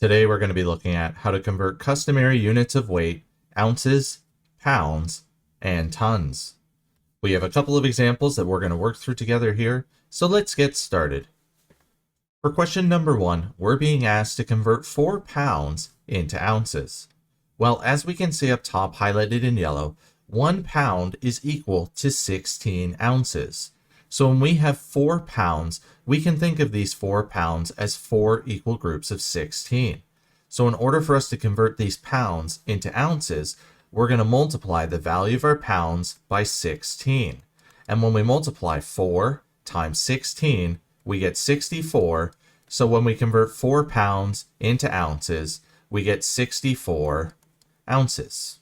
Today we're going to be looking at how to convert customary units of weight, ounces, pounds, and tons. We have a couple of examples that we're going to work through together here, so let's get started. For question number 1, we're being asked to convert 4 pounds into ounces. Well, as we can see up top highlighted in yellow, 1 pound is equal to 16 ounces. So when we have 4 pounds, we can think of these 4 pounds as 4 equal groups of 16. So in order for us to convert these pounds into ounces, we're going to multiply the value of our pounds by 16. And when we multiply 4 times 16, we get 64. So when we convert 4 pounds into ounces, we get 64 ounces.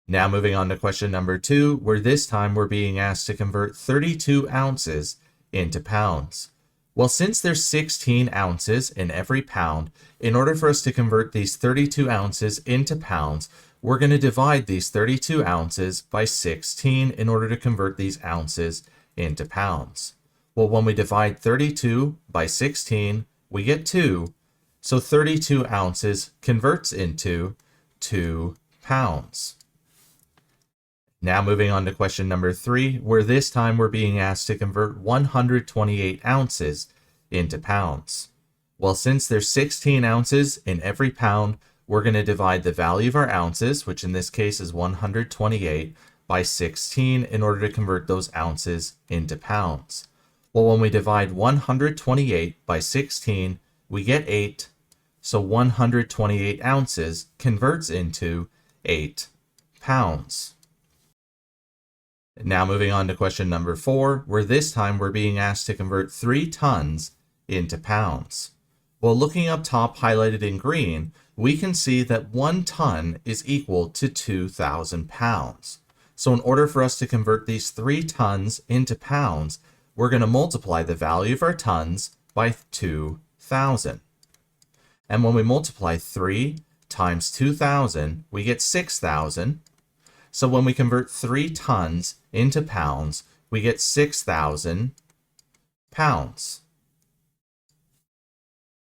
Now moving on to question number 2, where this time we're being asked to convert 32 ounces into pounds. Well, since there's 16 ounces in every pound, in order for us to convert these 32 ounces into pounds, we're going to divide these 32 ounces by 16 in order to convert these ounces into pounds. Well, when we divide 32 by 16, we get 2. So 32 ounces converts into 2 pounds. Now moving on to question number 3, where this time we're being asked to convert 128 ounces into pounds. Well, since there's 16 ounces in every pound, we're going to divide the value of our ounces, which in this case is 128, by 16 in order to convert those ounces into pounds. Well, when we divide 128 by 16, we get 8. So 128 ounces converts into 8 pounds. Now moving on to question number 4, where this time we're being asked to convert 3 tons into pounds. Well, looking up top highlighted in green, we can see that 1 ton is equal to 2,000 pounds. So in order for us to convert these 3 tons into pounds, we're going to multiply the value of our tons by 2,000. And when we multiply 3 times 2,000, we get 6,000. So when we convert 3 tons into pounds, we get 6,000 pounds.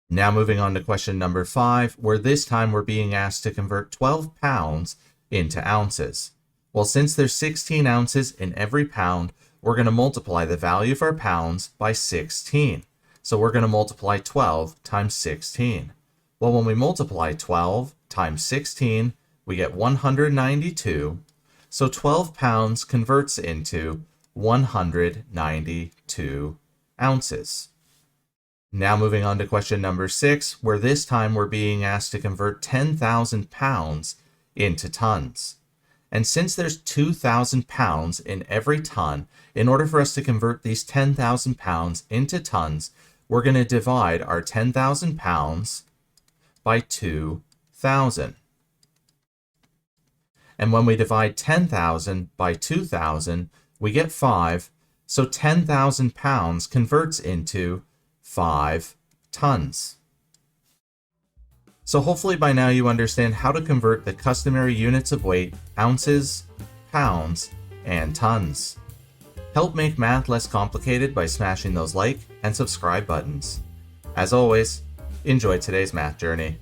Now moving on to question number 5, where this time we're being asked to convert 12 pounds into ounces. Well, since there's 16 ounces in every pound, we're going to multiply the value of our pounds by 16. So we're going to multiply 12 times 16. Well, when we multiply 12 times 16, we get 192. So 12 pounds converts into 192 ounces. Now moving on to question number 6, where this time we're being asked to convert 10,000 pounds into tons. And since there's 2,000 pounds in every ton, in order for us to convert these 10,000 pounds into tons, we're going to divide our 10,000 pounds by 2,000. And when we divide 10,000 by 2,000, we get 5. So 10,000 pounds converts into 5 tons. So hopefully by now you understand how to convert the customary units of weight, ounces, pounds, and tons. Help make math less complicated by smashing those like and subscribe buttons. As always, enjoy today's math journey.